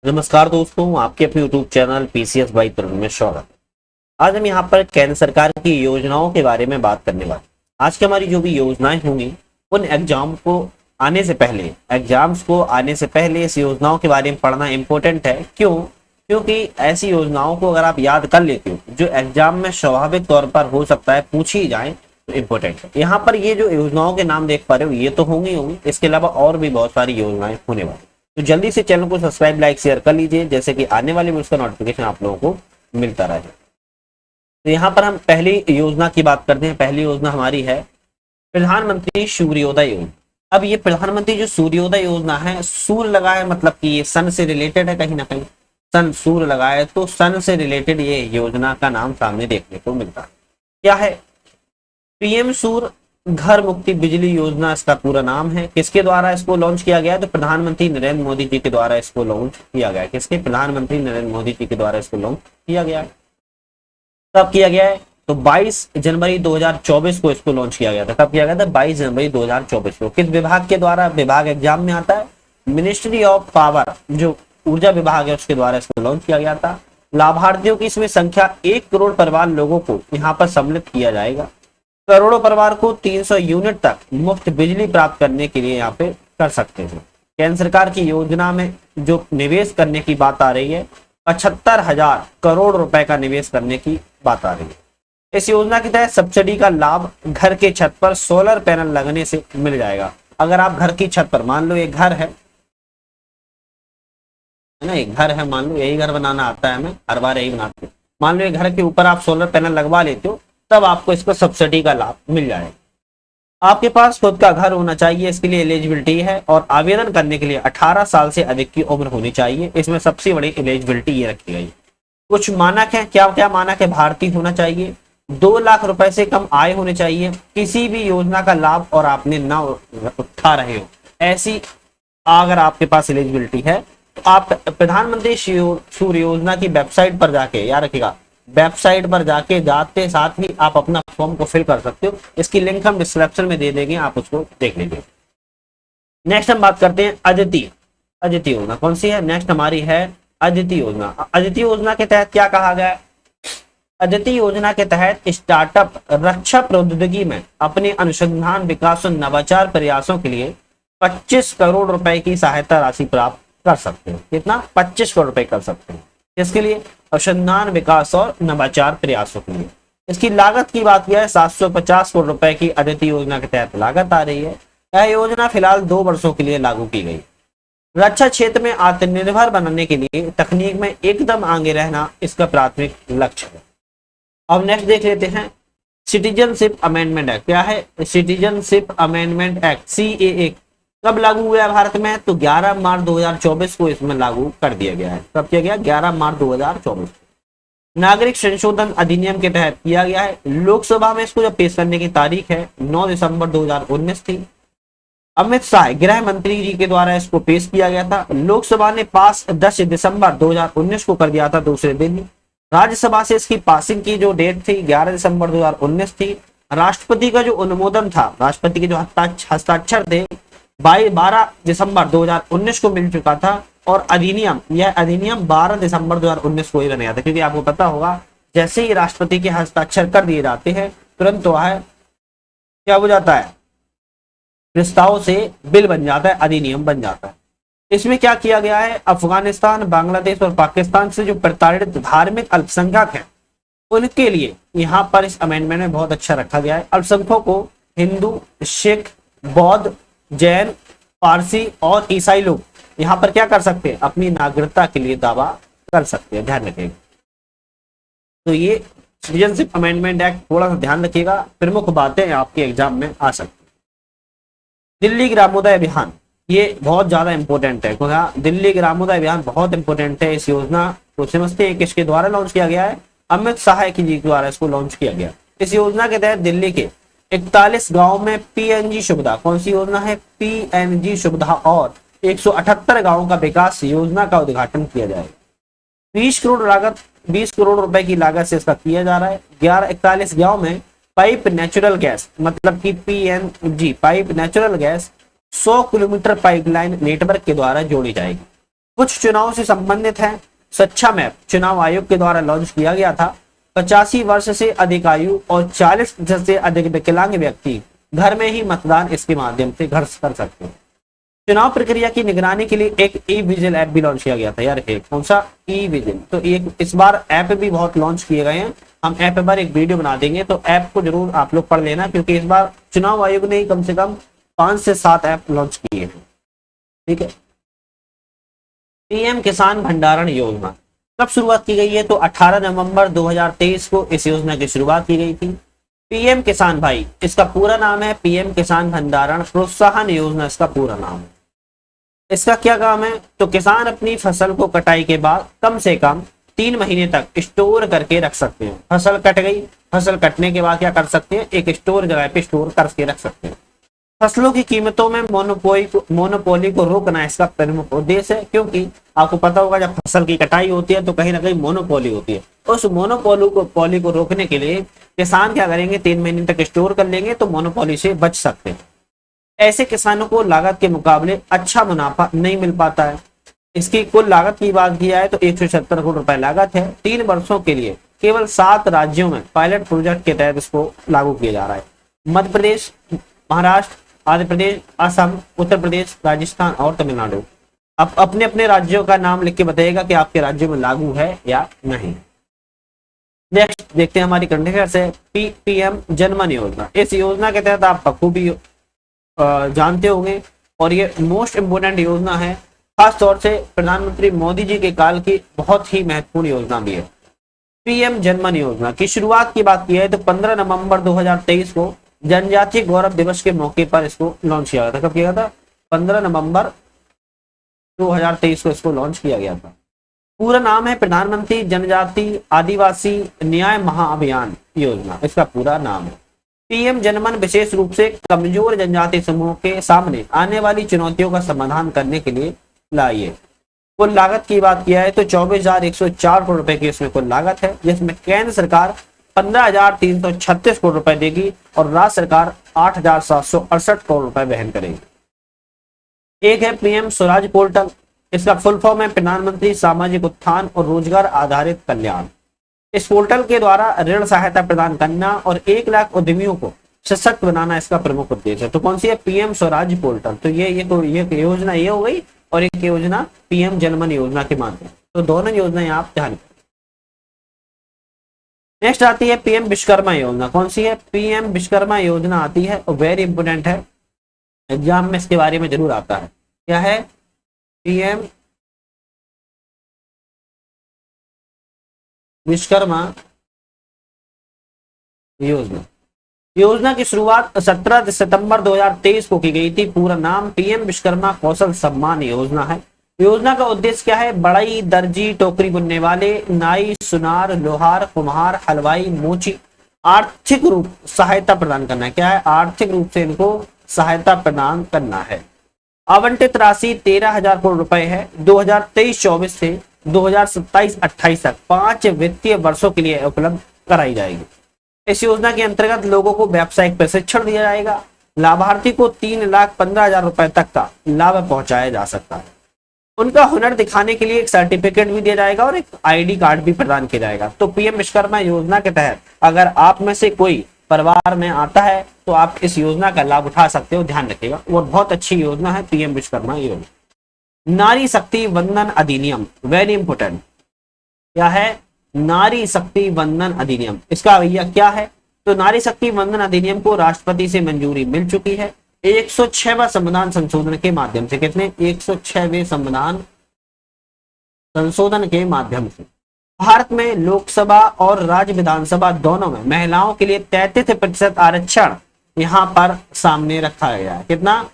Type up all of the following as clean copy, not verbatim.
नमस्कार दोस्तों, आपके अपने यूट्यूब चैनल पीसीएस बाई तरुण में स्वागत है। आज हम यहाँ पर केंद्र सरकार की योजनाओं के बारे में बात करने वाले हैं। आज की हमारी जो भी योजनाएं होंगी उन एग्जाम्स को आने से पहले इस योजनाओं के बारे में पढ़ना इम्पोर्टेंट है। क्यों? क्योंकि ऐसी योजनाओं को अगर आप याद कर लेते हो जो एग्जाम में स्वाभाविक तौर पर हो सकता है पूछी जाए तो इम्पोर्टेंट है। यहाँ पर ये जो योजनाओं के नाम देख पा रहे हो ये तो होंगी, इसके अलावा और भी बहुत सारी योजनाएं होने वाली। तो जल्दी से चैनल को सब्सक्राइब, लाइक, शेयर कर लीजिए, जैसे कि आने वाली वीडियोस का नोटिफिकेशन आप लोगों को मिलता रहे। तो यहाँ पर हम पहली योजना की बात करते हैं। पहली योजना हमारी है प्रधानमंत्री सूर्योदय योजना। अब ये प्रधानमंत्री जो सूर्योदय योजना है, सूर्य लगा है मतलब कि ये सन से रिलेटेड है, कहीं ना कहीं सन सूर्य लगा है तो सन से रिलेटेड ये योजना का नाम सामने देखने को मिलता है। क्या है? पीएम सूर्य घर मुक्ति बिजली योजना इसका पूरा नाम है। किसके द्वारा इसको लॉन्च किया गया है? तो प्रधानमंत्री नरेंद्र मोदी जी के द्वारा इसको लॉन्च किया गया है। किसके? प्रधानमंत्री नरेंद्र मोदी जी के द्वारा इसको लॉन्च किया गया है। कब किया गया है? तो 22 जनवरी 2024 को इसको लॉन्च किया गया था। कब किया गया था? 22 जनवरी 2024 को। किस विभाग के द्वारा? विभाग एग्जाम में आता है, मिनिस्ट्री ऑफ पावर, जो ऊर्जा विभाग है उसके द्वारा इसको लॉन्च किया गया था। लाभार्थियों की इसमें संख्या 1 करोड़ परिवार लोगों को यहाँ पर सम्मिलित किया जाएगा। करोड़ों परिवार को 300 यूनिट तक मुफ्त बिजली प्राप्त करने के लिए यहाँ पे कर सकते हैं। केंद्र सरकार की योजना में जो निवेश करने की बात आ रही है, 75,000 करोड़ रुपए का निवेश करने की बात आ रही है। इस योजना के तहत सब्सिडी का लाभ घर के छत पर सोलर पैनल लगने से मिल जाएगा। अगर आप घर की छत पर, मान लो एक घर है ना, एक घर है, मान लो यही घर बनाना आता है, हमें हर बार यही बनाते हैं। मान लो एक घर के ऊपर आप सोलर पैनल लगवा लेते हो, तब आपको इसको सब्सिडी का लाभ मिल जाएगा। आपके पास खुद का घर होना चाहिए, इसके लिए एलिजिबिलिटी है, और आवेदन करने के लिए 18 साल से अधिक की उम्र होनी चाहिए। इसमें सबसे बड़ी एलिजिबिलिटी ये रखी गई। कुछ मानक है। क्या क्या मानक है? भारतीय होना चाहिए, 2 लाख रुपए से कम आय होनी चाहिए, किसी भी योजना का लाभ और आपने ना उठा रहे हो, ऐसी अगर आपके पास एलिजिबिलिटी है तो आप प्रधानमंत्री सूर्य योजना की वेबसाइट पर जाके, याद रखिएगा, वेबसाइट पर जाके जाते साथ ही आप अपना फॉर्म को फिल कर सकते हो। इसकी लिंक हम डिस्क्रिप्शन में दे देंगे, आप उसको देख लीजिए। नेक्स्ट हम बात करते हैं अदिति योजना। कौन सी है? नेक्स्ट हमारी है अदिति योजना। अदिति योजना के तहत क्या कहा गया है? अदिति योजना के तहत स्टार्टअप रक्षा प्रौद्योगिकी में अपने अनुसंधान, विकास और नवाचार प्रयासों के लिए 25 करोड़ रुपए की सहायता राशि प्राप्त कर सकते हैं। कितना? 25 करोड़ रुपए कर सकते हैं। इसके लिए अनुसंधान, विकास और नवाचार प्रयासों के लिए। इसकी लागत की बात किया है, 750 करोड़ रुपए की अदिति योजना के तहत लागत आ रही है। यह योजना फिलहाल 2 वर्षों के लिए लागू की गई। रक्षा क्षेत्र में आत्मनिर्भर बनाने के लिए तकनीक में एकदम आगे रहना इसका प्राथमिक लक्ष्य है। अब नेक्स्ट देख लेते हैं सिटीजनशिप अमेंडमेंट एक्ट। क्या है? सिटीजनशिप अमेंडमेंट एक्ट, CAA, कब लागू हुआ है भारत में? तो 11 मार्च 2024 को इसमें लागू कर दिया गया है। कब किया गया? 11 मार्च 2024। नागरिक संशोधन अधिनियम के तहत किया गया है। लोकसभा में इसको जब पेश करने की तारीख है 9 दिसंबर 2019 थी। अमित शाह गृह मंत्री जी के द्वारा इसको पेश किया गया था। लोकसभा ने पास 10 दिसंबर 2019 को कर दिया था, दूसरे दिन ही। राज्यसभा से इसकी पासिंग की जो डेट थी 11 दिसंबर 2019 थी। राष्ट्रपति का जो अनुमोदन था, राष्ट्रपति के जो हस्ताक्षर थे, 12 दिसंबर 2019 को मिल चुका था। और यह अधिनियम 12 दिसंबर 2019 को ही बनाया था, क्योंकि आपको पता होगा जैसे ही राष्ट्रपति के हस्ताक्षर कर दिए जाते हैं तुरंत वह क्या हो जाता है, प्रस्ताव से बिल बन जाता है, अधिनियम बन जाता है। इसमें क्या किया गया है? अफगानिस्तान, बांग्लादेश और पाकिस्तान से जो प्रताड़ित धार्मिक अल्पसंख्यक हैं उनके लिए यहाँ पर इस अमेंडमेंट में बहुत अच्छा रखा गया है। अल्पसंख्यकों को हिंदू, सिख, बौद्ध, जैन, पारसी और ईसाई लोग यहाँ पर क्या कर सकते हैं? अपनी नागरिकता के लिए दावा कर सकते हैं। ध्यान रखिएगा। तो ये सिटीजनशिप अमेंडमेंट एक्ट थोड़ा सा ध्यान रखिएगा, प्रमुख बातें आपके एग्जाम में आ सकती है। दिल्ली ग्रामोदय अभियान, ये बहुत ज्यादा इंपॉर्टेंट है। दिल्ली ग्रामोदय अभियान बहुत इंपॉर्टेंट है। इस योजना को समझते हैं किसके द्वारा लॉन्च किया गया है? अमित शाह जी के द्वारा इसको लॉन्च किया गया। इस योजना के तहत दिल्ली के 41 गांव में PNG सुविधा, कौन सी योजना है? PNG सुविधा, और 178 गांवों का विकास योजना का उद्घाटन किया जाएगा। 20 करोड़ रुपए की लागत से इसका किया जा रहा है। 41 गांव में पाइप नेचुरल गैस, मतलब कि PNG pipe natural gas 100 kilometre pipeline network के द्वारा जोड़ी जाएगी। कुछ चुनाव से संबंधित हैं। स्वच्छा मैप चुनाव आयोग के द्वारा लॉन्च किया गया था। 85 वर्ष से अधिक आयु और 40% से अधिक विकलांग व्यक्ति घर में ही मतदान इसके माध्यम से घर कर सकते हैं। चुनाव प्रक्रिया की निगरानी के लिए एक ई विजिल ऐप भी लॉन्च किया गया था यार। कौन सा? ई विजिल। तो एक इस बार ऐप भी बहुत लॉन्च किए गए हैं। हम ऐप पर एक वीडियो बना देंगे, तो ऐप को जरूर आप लोग पढ़ लेना, क्योंकि इस बार चुनाव आयोग ने कम से कम 5 से 7 ऐप लॉन्च किए हैं। ठीक है। पीएम किसान भंडारण योजना कब शुरुआत की गई है? तो 18 नवंबर 2023 को इस योजना की शुरुआत की गई थी। पीएम किसान भाई, इसका पूरा नाम है पीएम किसान भंडारण प्रोत्साहन योजना, इसका पूरा नाम है। इसका क्या काम है? तो किसान अपनी फसल को कटाई के बाद कम से कम 3 महीने तक स्टोर करके रख सकते हैं। फसल कट गई, फसल कटने के बाद क्या कर सकते हैं? एक स्टोर जगह पे स्टोर करके रख सकते हैं। फसलों की कीमतों में मोनोपोली को रोकना इसका प्रमुख उद्देश्य है, क्योंकि आपको पता होगा जब फसल की कटाई होती है तो कहीं ना कहीं मोनोपोली होती है। उस मोनोपोली को रोकने के लिए किसान क्या करेंगे? 3 महीने तक स्टोर कर लेंगे तो मोनोपोली से बच सकते हैं। ऐसे किसानों को लागत के मुकाबले अच्छा मुनाफा नहीं मिल पाता है। इसकी कुल लागत की बात की जाए तो 176 करोड़ रुपए लागत है। 3 वर्षों के लिए केवल 7 राज्यों में पायलट प्रोजेक्ट के तहत इसको लागू किया जा रहा है। मध्य प्रदेश, महाराष्ट्र, आंध्र प्रदेश, असम, उत्तर प्रदेश, राजस्थान और तमिलनाडु। अब अपने अपने राज्यों का नाम लिख के बताइएगा कि आपके राज्य में लागू है या नहीं। नेक्स्ट देखते हैं हमारी कंडीशन से पीएम जनमन योजना। इस योजना के तहत आप बखूबी जानते होंगे और ये मोस्ट इम्पोर्टेंट योजना है। खास तौर से प्रधानमंत्री मोदी जी के काल की बहुत ही महत्वपूर्ण योजना भी है। पीएम जनमन योजना की शुरुआत की बात की है तो 15 नवंबर 2023 को जनजातीय गौरव दिवस के मौके पर इसको लॉन्च किया गया था। कब किया गया था? 15 नवंबर 2023 को इसको लॉन्च किया गया था। पूरा नाम है प्रधानमंत्री जनजाति आदिवासी न्याय महाअभियान योजना, इसका पूरा नाम है। पीएम जनमन विशेष रूप से कमजोर जनजाति समूह के सामने आने वाली चुनौतियों का समाधान करने के लिए लाई है। कुल लागत की बात किया है तो 24,104 करोड़ रुपए की इसमें कुल लागत है, जिसमें केंद्र सरकार 15,336 करोड़ रुपए देगी और राज्य सरकार 8,768 करोड़ रुपए वहन करेगी। एक है पीएम स्वराज पोर्टल, इसका फुल फॉर्म है प्रधानमंत्री सामाजिक उत्थान और रोजगार आधारित कल्याण। इस पोर्टल के द्वारा ऋण सहायता प्रदान करना और 1 लाख उद्यमियों को सशक्त बनाना इसका प्रमुख उद्देश्य है। तो कौन सी है? PM Swaraj portal. तो ये योजना ये हो गई और एक योजना पीएम जनमन योजना के माध्यम। तो दोनों योजनाएं आप ध्यान रखें। नेक्स्ट आती है पीएम विश्वकर्मा योजना। कौन सी है? पीएम विश्वकर्मा योजना आती है और वेरी इंपोर्टेंट है, एग्जाम में इसके बारे में जरूर आता है। क्या है? पीएम विश्वकर्मा योजना की शुरुआत 17 सितंबर 2023 को की गई थी। पूरा नाम पीएम विश्वकर्मा कौशल सम्मान योजना है। योजना का उद्देश्य क्या है? बढ़ई, दर्जी, टोकरी बुनने वाले, नाई, सुनार, लोहार, कुम्हार, हलवाई, मोची आर्थिक रूप सहायता प्रदान करना है। क्या है? आर्थिक रूप से इनको सहायता प्रदान करना है। आवंटित राशि 13,000 करोड़ रुपए है। 2023-24 से 2027-28 तक 5 वित्तीय वर्षों के लिए उपलब्ध कराई जाएगी। इस योजना के अंतर्गत लोगों को व्यावसायिक प्रशिक्षण दिया जाएगा। लाभार्थी को 3,15,000 रुपए तक का लाभ पहुंचाया जा सकता है। उनका हुनर दिखाने के लिए एक सर्टिफिकेट भी दिया जाएगा और एक आईडी कार्ड भी प्रदान किया जाएगा। तो पीएम विश्वकर्मा योजना के तहत अगर आप में से कोई परिवार में आता है तो आप इस योजना का लाभ उठा सकते हो। ध्यान रखिएगा, वो बहुत अच्छी योजना है पीएम विश्वकर्मा योजना। नारी शक्ति वंदन अधिनियम, वेरी इंपोर्टेंट। क्या है? नारी शक्ति वंदन अधिनियम। इसका भैया क्या है? तो नारी शक्ति वंदन अधिनियम को राष्ट्रपति से मंजूरी मिल चुकी है 106वां संविधान संशोधन के माध्यम से। कितने? 106वें संविधान संशोधन के माध्यम से। भारत में लोकसभा और राज्य विधानसभा दोनों में महिलाओं के लिए 33% आरक्षण यहाँ पर सामने रखा गया है। कितना?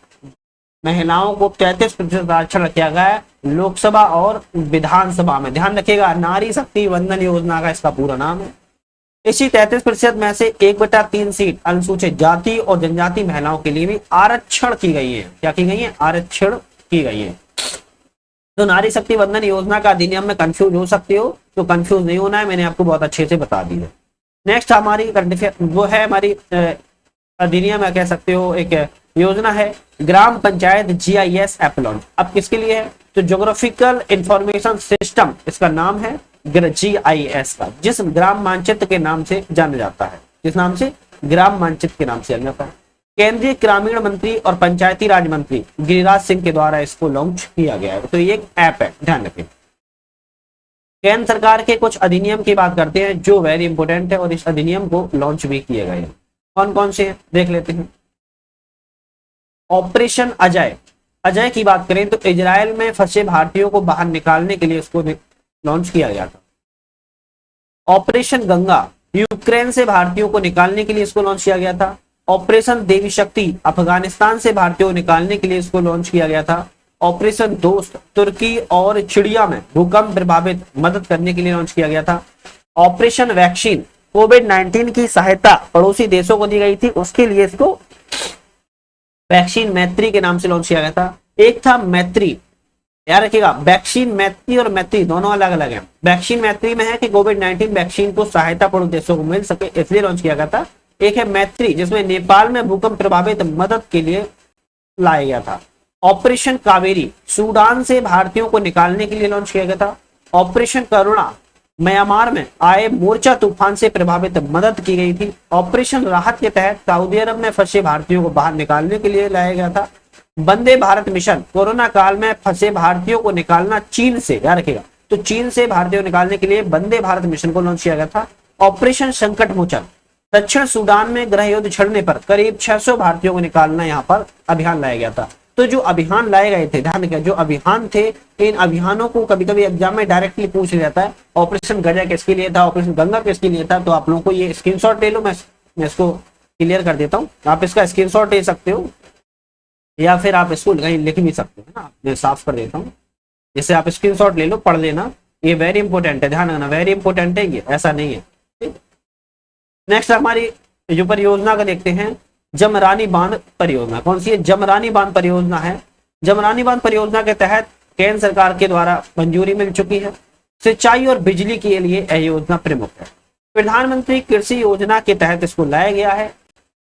महिलाओं को 33% आरक्षण रखा गया है लोकसभा और विधानसभा में। ध्यान रखिएगा, नारी शक्ति वंदन योजना का इसका पूरा नाम है। इसी 33% में से 1/3 सीट अनुसूचित जाति और जनजाति महिलाओं के लिए भी आरक्षण की गई है। क्या की गई है? आरक्षण की गई है। तो नारी शक्ति वंदन योजना का अधिनियम में कंफ्यूज हो सकते हो, तो कंफ्यूज नहीं होना है, मैंने आपको बहुत अच्छे से बता दी है। नेक्स्ट हमारी वो है हमारी अधिनियम कह सकते हो, एक योजना है ग्राम पंचायत GIS ऐप लॉन्च। अब किसके लिए है? तो ज्योग्राफिकल इंफॉर्मेशन सिस्टम इसका नाम है GIS का, जिस ग्राम मानचित्र के नाम से जाना जाता है। किस नाम से? ग्राम मानचित्र के नाम से जाना जाता है। केंद्रीय ग्रामीण मंत्री और पंचायती राज मंत्री गिरिराज सिंह के द्वारा इसको लॉन्च किया गया है। तो ये एक ऐप है, ध्यान रखें। केंद्र सरकार के कुछ अधिनियम की बात करते हैं जो वेरी इंपोर्टेंट है और इस अधिनियम को लॉन्च भी किए गए हैं। कौन कौन से हैं देख लेते हैं। ऑपरेशन अजय, अजय की बात करें तो इजराइल में फंसे भारतीयों को बाहर निकालने के लिए इसको लॉन्च किया गया था। ऑपरेशन गंगा, यूक्रेन से भारतीयों को निकालने के लिए इसको लॉन्च किया गया था। ऑपरेशन देवी शक्ति, अफगानिस्तान से भारतीयों को निकालने के लिए इसको लॉन्च किया गया था। ऑपरेशन दोस्त, तुर्की और चिड़िया में भूकंप प्रभावित मदद करने के लिए लॉन्च किया गया था। ऑपरेशन वैक्सीन, कोविड-19 की सहायता पड़ोसी देशों को दी गई थी, उसके लिए इसको वैक्सीन मैत्री के नाम से लॉन्च किया गया था। एक था मैत्री, याद रखिएगा, वैक्सीन मैत्री और मैत्री दोनों अलग अलग हैं। वैक्सीन मैत्री में है कि कोविड-19 वैक्सीन को सहायता पड़ोसी देशों को मिल सके, इसलिए लॉन्च किया गया था। एक है मैत्री, जिसमें नेपाल में भूकंप प्रभावित मदद के लिए लाया गया था। ऑपरेशन कावेरी, सूडान से भारतीयों को निकालने के लिए लॉन्च किया गया था। ऑपरेशन करुणा, म्यांमार में आए मोर्चा तूफान से प्रभावित मदद की गई थी। ऑपरेशन राहत के तहत सऊदी अरब में फंसे भारतीयों को बाहर निकालने के लिए लाया गया था। वंदे भारत मिशन, कोरोना काल में फंसे भारतीयों को निकालना चीन से, याद रखिएगा, तो चीन से भारतीयों को निकालने के लिए वंदे भारत मिशन को लॉन्च किया गया था। ऑपरेशन संकट मोचन, दक्षिण सूडान में गृह युद्ध छिड़ने पर करीब 600 भारतीयों को निकालना यहाँ पर अभियान लाया गया था। तो जो अभियान लाए गए थे, ध्यान रखिए, जो अभियान थे, इन अभियानों को कभी कभी एग्जाम में डायरेक्टली पूछ लिया जाता है। ऑपरेशन गजा किसके लिए था, ऑपरेशन गंगा किसके लिए था, तो आप लोगों को ये स्क्रीनशॉट ले लो, मैं इसको क्लियर कर देता हूँ। आप इसका स्क्रीनशॉट ले सकते हो या फिर आप इसको कहीं लिख भी सकते हो ना, मैं साफ कर देता हूँ। जैसे आप स्क्रीनशॉट ले लो, पढ़ लेना, ये वेरी इंपॉर्टेंट है, ध्यान रखना, वेरी इंपॉर्टेंट है, ये ऐसा नहीं है। नेक्स्ट हमारी जो परियोजना का देखते हैं, जमरानी बांध परियोजना। कौन सी है? जमरानी बांध परियोजना है। जमरानी बांध परियोजना के तहत केंद्र सरकार के द्वारा मंजूरी मिल चुकी है। सिंचाई और बिजली के लिए यह योजना प्रमुख है। प्रधानमंत्री कृषि योजना के तहत इसको लाया गया है।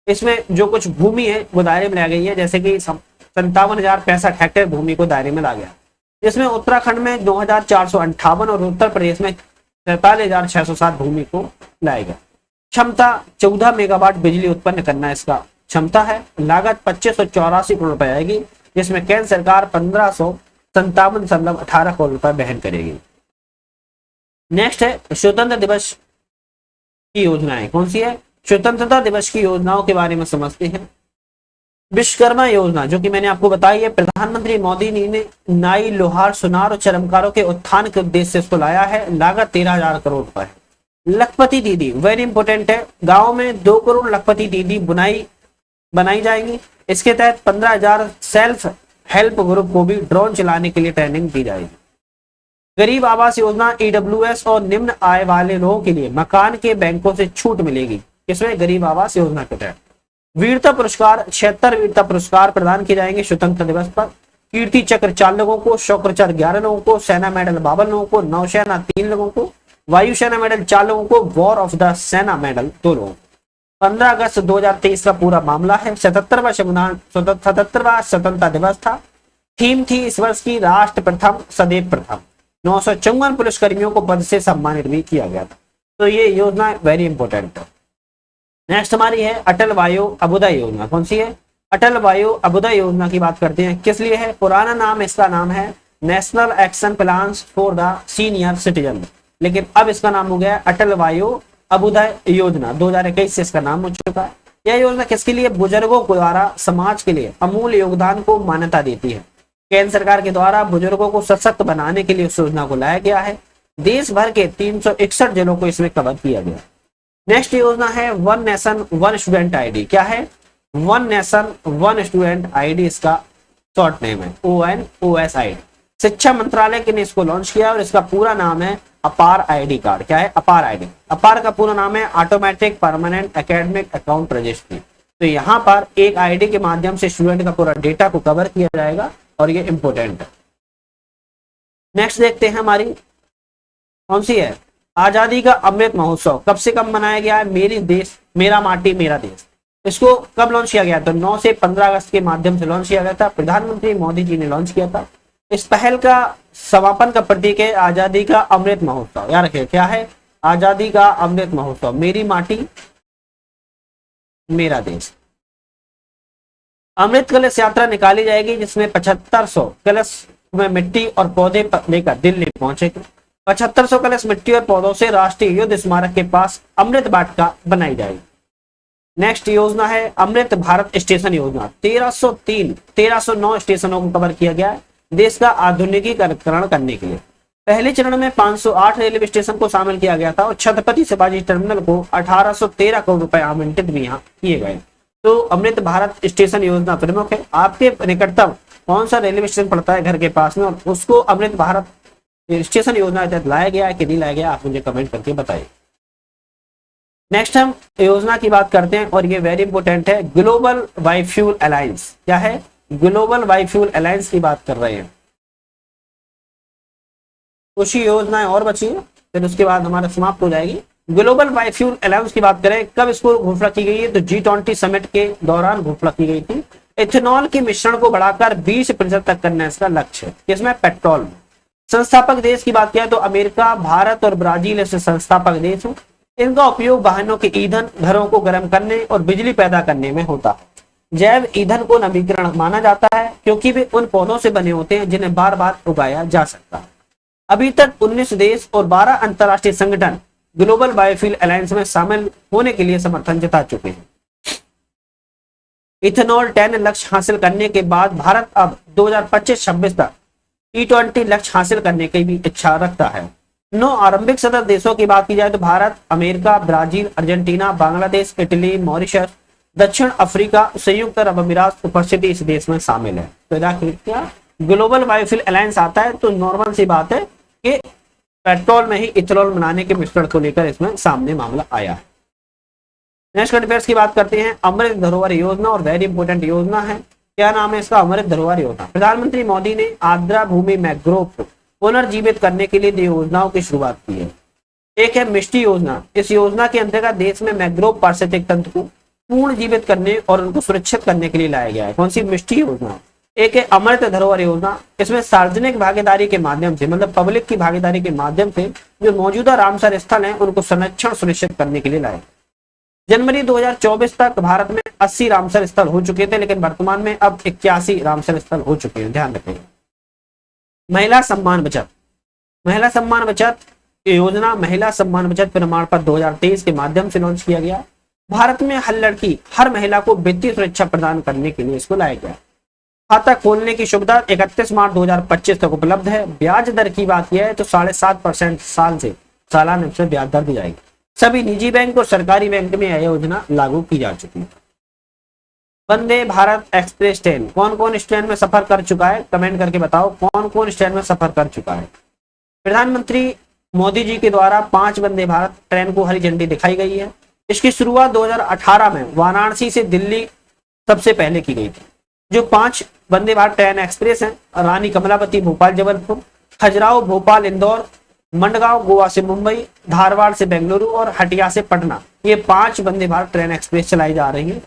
इसमें जो कुछ भूमि है वो दायरे में लाया गई है, जैसे कि 57,065 हेक्टेयर भूमि को दायरे में ला गया, जिसमें उत्तराखंड में 2,458 और उत्तर प्रदेश में 43,607 भूमि को लाया गया। क्षमता 14 मेगावाट बिजली उत्पन्न करना इसका क्षमता है। लागत 2584 करोड़ रुपए आएगी, जिसमें केंद्र सरकार 1557.18 करोड़ रुपए वहन करेगी। नेक्स्ट है स्वतंत्र दिवस की योजनाएं। कौन सी है? स्वतंत्रता दिवस की योजनाओं के बारे में समझते हैं। विश्वकर्मा योजना, जो कि मैंने आपको बताई है, प्रधानमंत्री मोदी ने नाई, लोहार, सुनार और चर्मकारों के उत्थान के उद्देश्य से इसको लाया है। लागत 13,000 करोड़ रुपए है। लखपति दीदी वेरी इंपॉर्टेंट है। गांव में 2 करोड़ लखपति दीदी बनाई जाएंगी। इसके तहत 15,000 सेल्फ हेल्प ग्रुप को भी ड्रोन चलाने के लिए ट्रेनिंग दी जाएगी। गरीब आवास योजना, EWS और निम्न आय वाले लोगों के लिए मकान के बैंकों से छूट मिलेगी। इसमें गरीब आवास योजना के तहत वीरता पुरस्कार, 76 वीरता पुरस्कार प्रदान किए जाएंगे स्वतंत्रता दिवस पर। कीर्ति चक्र 4 लोगों को, शौर्य चक्र 11 लोगों को, सेना मेडल 52 लोगों को, नौसेना 3 लोगों को, वायुसेना मेडल 4 लोगों को, वॉर ऑफ द सेना मेडल 2 लोगों को। 15 अगस्त 2023 का पूरा मामला है। 77वां स्वतंत्रता दिवस था। थीम थी इस वर्ष की राष्ट्र प्रथम सदैव प्रथम। 954 पुलिसकर्मियों को पद से सम्मानित भी किया गया था। तो ये योजना वेरी इंपॉर्टेंट है। नेक्स्ट हमारी है अटल वायु अभ्युदय योजना। कौन सी है? अटल वायु अभ्युदय योजना की बात करते हैं। किस लिए है? पुराना नाम इसका नाम है national action plan for the senior citizen, लेकिन अब इसका नाम हो गया अटल वायु अभ्युदय योजना। 2021 से इसका नाम हो चुका है। यह योजना किसके लिए? बुजुर्गों को द्वारा समाज के लिए अमूल्य योगदान को मान्यता देती है। केंद्र सरकार के द्वारा बुजुर्गों को सशक्त बनाने के लिए इस योजना को लाया गया है। देश भर के 361 जिलों को इसमें कवर किया गया। नेक्स्ट योजना है one nation one student ID. क्या है? One nation one student ID इसका शॉर्ट नेम है, ONOS। शिक्षा मंत्रालय ने इसको लॉन्च किया और इसका पूरा नाम है अपार आईडी कार्ड। क्या है? अपार आईडी। अपार का पूरा नाम है automatic permanent academic account registry. तो यहाँ पर एक आईडी के माध्यम से स्टूडेंट का पूरा डेटा को कवर किया जाएगा और ये इंपॉर्टेंट है। नेक्स्ट देखते हैं हमारी कौन सी है? आजादी का अमृत महोत्सव कब से कब मनाया गया है? मेरी देश मेरा माटी मेरा देश। इसको कब लॉन्च किया गया? तो 9 से 15 अगस्त के माध्यम से लॉन्च किया गया था। प्रधानमंत्री मोदी जी ने लॉन्च किया था। इस पहल का समापन का प्रतीक है आजादी का अमृत महोत्सव। याद रखिए क्या है, आजादी का अमृत महोत्सव, मेरी माटी मेरा देश। अमृत कलश यात्रा निकाली जाएगी जिसमें 7500 कलश में मिट्टी और पौधे लेकर दिल्ली पहुंचेगी। 7500 कलश मिट्टी और पौधों से राष्ट्रीय युद्ध स्मारक के पास अमृत वाटिका बनाई जाएगी। नेक्स्ट योजना है अमृत भारत स्टेशन योजना। 1309 स्टेशनों को कवर किया गया है देश का आधुनिकीकरण करने के लिए। पहले चरण में 508 रेलवे स्टेशन को शामिल किया गया था और छत्रपति शिवाजी टर्मिनल को 1813 करोड़ रुपए आवंटित भी यहाँ किए गए। तो अमृत भारत स्टेशन योजना प्रमुख है। आपके निकटतम कौन सा रेलवे स्टेशन पड़ता है घर के पास में, और उसको अमृत भारत स्टेशन योजना के तहत लाया गया है कि नहीं लाया गया, आप मुझे कमेंट करके बताइए। नेक्स्ट हम योजना की बात करते हैं और ये वेरी इंपॉर्टेंट है, ग्लोबल बायोफ्यूल अलायंस। क्या है, ग्लोबल बायोफ्यूल अलायंस की बात कर रहे हैं। कुछ ही योजनाएं और बची है, फिर उसके बाद हमारा समाप्त हो जाएगी। ग्लोबल बायोफ्यूल अलायंस की बात करें, कब इसको घोषणा की गई है, तो G20 समिट के दौरान घोषणा की गई थी। इथेनॉल के मिश्रण को बढ़ाकर 20% तक करना इसका लक्ष्य है, किसमें, पेट्रोल में। संस्थापक देश की बात किया तो अमेरिका, भारत और ब्राजील इससे संस्थापक देश है। इनका उपयोग वाहनों के ईंधन, घरों को गर्म करने और बिजली पैदा करने में होता है। जैव ईंधन को नवीकरण माना जाता है क्योंकि वे उन पौधों से बने होते हैं जिन्हें बार बार उगाया जा सकता है। अभी तक 19 देश और 12 अंतरराष्ट्रीय संगठन ग्लोबल बायोफ्यूल अलायंस में शामिल होने के लिए समर्थन जता चुके हैं। इथेनॉल 10 लक्ष्य हासिल करने के बाद भारत अब 2025-26 तक T20 लक्ष्य हासिल करने की भी इच्छा रखता है। 9 आरंभिक सदस्य देशों की बात की जाए तो Bharat, America, Brazil, Argentina, Bangladesh, Italy, Mauritius, दक्षिण अफ्रीका, संयुक्त अरब अमीरात उपस्थिति इस देश में शामिल है। तो क्या ग्लोबल बायोफ्यूल अलायंस आता है तो नॉर्मल सी बात है कि पेट्रोल में ही इथेनॉल बनाने के मिश्रण को लेकर इसमें सामने मामला आया है। नेक्स्ट करंट अफेयर्स की बात करते हैं, अमृत धरोहर योजना और वेरी इंपॉर्टेंट योजना है। क्या नाम है इसका, अमृत धरोहर योजना। प्रधानमंत्री मोदी ने आर्द्रा भूमि मैंग्रोव को पुनर्जीवित करने के लिए 2 योजनाओं की शुरुआत की है। एक है मिष्टी योजना। इस योजना के अंतर्गत देश में मैंग्रोव पारिस्थितिक तंत्र को पूर्ण जीवित करने और उनको सुरक्षित करने के लिए लाया गया है। कौन सी, मिष्टी योजना। एक है अमृत धरोहर योजना। इसमें सार्वजनिक भागीदारी के माध्यम से, मतलब पब्लिक की भागीदारी के माध्यम से जो मौजूदा रामसर स्थल है उनको संरक्षण सुनिश्चित करने के लिए लाए। जनवरी 2024 तक भारत में 80 रामसर स्थल हो चुके थे, लेकिन वर्तमान में अब 81 रामसर स्थल हो चुके हैं, ध्यान रखें। महिला सम्मान बचत। महिला सम्मान बचत योजना महिला सम्मान बचत प्रमाण पत्र 2023 के माध्यम से लॉन्च किया गया। भारत में हर लड़की, हर महिला को वित्तीय सुरक्षा प्रदान करने के लिए इसको लाया गया। खाता खोलने की सुविधा 31 मार्च 2025 तक उपलब्ध है। ब्याज दर की बात किया है तो 7.5% साल से सालाना ब्याज दर दी जाएगी। सभी निजी बैंक और सरकारी बैंक में यह योजना लागू की जा चुकी है। वंदे भारत एक्सप्रेस ट्रेन, कौन कौन इस ट्रेन में सफर कर चुका है, कमेंट करके बताओ कौन कौन इस ट्रेन में सफर कर चुका है। प्रधानमंत्री मोदी जी के द्वारा 5 वंदे भारत ट्रेन को हरी झंडी दिखाई गई है। इसकी शुरुआत 2018 में वाराणसी से दिल्ली सबसे पहले की गई थी। जो 5 वंदे भारत ट्रेन एक्सप्रेस हैं, रानी कमलावती भोपाल जबलपुर, खजुराहो भोपाल इंदौर, मंडगांव गोवा से मुंबई, धारवाड़ से बेंगलुरु और हटिया से पटना, ये 5 वंदे भारत ट्रेन एक्सप्रेस चलाई जा रही है।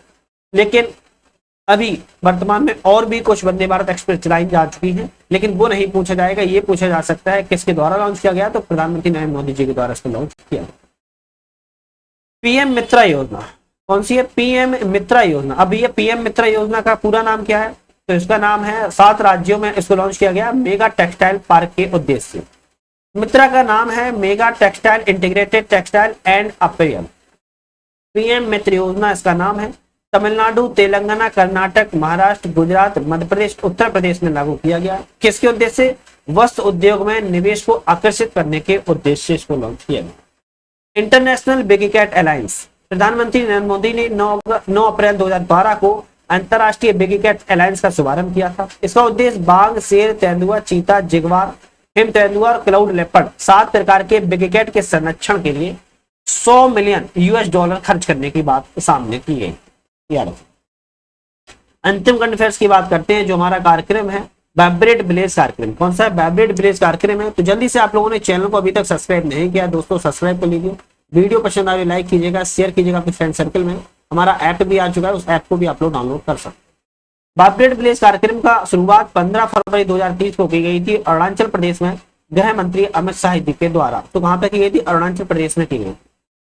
लेकिन अभी वर्तमान में और भी कुछ वंदे भारत एक्सप्रेस चलाई जा चुकी हैं, लेकिन वो नहीं पूछा जाएगा। ये पूछा जा सकता है किसके द्वारा लॉन्च किया गया, तो प्रधानमंत्री नरेंद्र मोदी जी के द्वारा इसको लॉन्च किया। पीएम मित्रा योजना, कौन सी है, पीएम मित्रा योजना। अब ये पीएम मित्रा योजना का पूरा नाम क्या है, तो इसका नाम है, 7 राज्यों में इसको लॉन्च किया गया मेगा टेक्सटाइल पार्क के उद्देश्य से। मित्रा का नाम है mega textile integrated textile and apparel. PM Mitra योजना इसका नाम है। तमिलनाडु, तेलंगाना, कर्नाटक, महाराष्ट्र, गुजरात, मध्य प्रदेश, उत्तर प्रदेश में लागू किया गया। किसके उद्देश्य से, वस्त्र उद्योग में निवेश को आकर्षित करने के उद्देश्य से इसको लॉन्च किया गया। इंटरनेशनल बिग कैट अलायंस, प्रधानमंत्री नरेंद्र मोदी ने 9 अप्रैल 2012 को अंतरराष्ट्रीय बिग कैट अलायंस का शुभारंभ किया था। इसका उद्देश्य बाघ, शेर, तेंदुआ, चीता, जिगवार, हिम तेंदुआ और क्लाउड लेपर्ड 7 प्रकार के बिग कैट के संरक्षण के लिए $100 मिलियन खर्च करने की बात सामने की गई। अंतिम करंट अफेयर्स की बात करते हैं, जो हमारा कार्यक्रम है वाइब्रेंट विलेज कार्यक्रम। कौन सा है, वाइब्रेंट विलेज कार्यक्रम है। तो जल्दी से आप लोगों ने चैनल को अभी तक सब्सक्राइब नहीं किया दोस्तों, सब्सक्राइब कर लीजिए। वीडियो पसंद आए लाइक कीजिएगा, शेयर कीजिएगा अपने फ्रेंड सर्कल में। हमारा ऐप भी आ चुका है, उस ऐप को भी आप लोग डाउनलोड कर सकते हैं। वाइब्रेंट विलेज कार्यक्रम का शुरुआत 15 फरवरी 2030 को की गई थी अरुणाचल प्रदेश में गृह मंत्री अमित शाह जी के द्वारा। तो कहां पर की गई थी? अरुणाचल प्रदेश में की गई,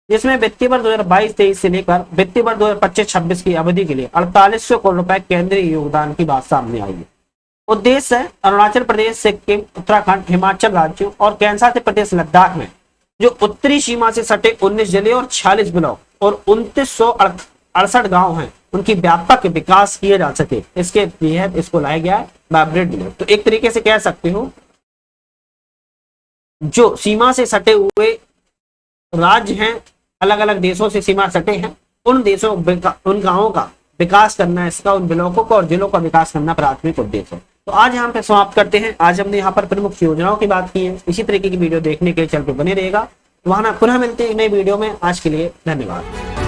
जिसमें वित्तीय वर्ष 2022-23 से लेकर वित्तीय वर्ष 2025-26 की अवधि के लिए 4800 करोड़ रुपए केंद्रीय योगदान की बात सामने आई है। उद्देश्य है अरुणाचल प्रदेश, सिक्किम, उत्तराखंड, हिमाचल राज्यों और केंद्र शासित प्रदेश लद्दाख में जो उत्तरी सीमा से सटे 19 जिले और 46 ब्लॉक और 2968 गांव हैं, उनकी व्यापक विकास किए जा सके, इसके लिए इसको लाया गया है वाइब्रेंट विलेज। तो एक तरीके से कह सकते हो जो सीमा से सटे हुए राज्य हैं, अलग अलग देशों से सीमा सटे हैं, उन देशों उन गांवों का विकास करना, इसका उन ब्लॉकों का और जिलों का विकास करना प्राथमिक उद्देश्य है। तो आज यहाँ पे समाप्त करते हैं। आज हमने यहाँ पर प्रमुख योजनाओं की बात की है। इसी तरीके की वीडियो देखने के लिए चैनल पर बने रहेगा। वहां पुनः मिलते हैं नई वीडियो में। आज के लिए धन्यवाद।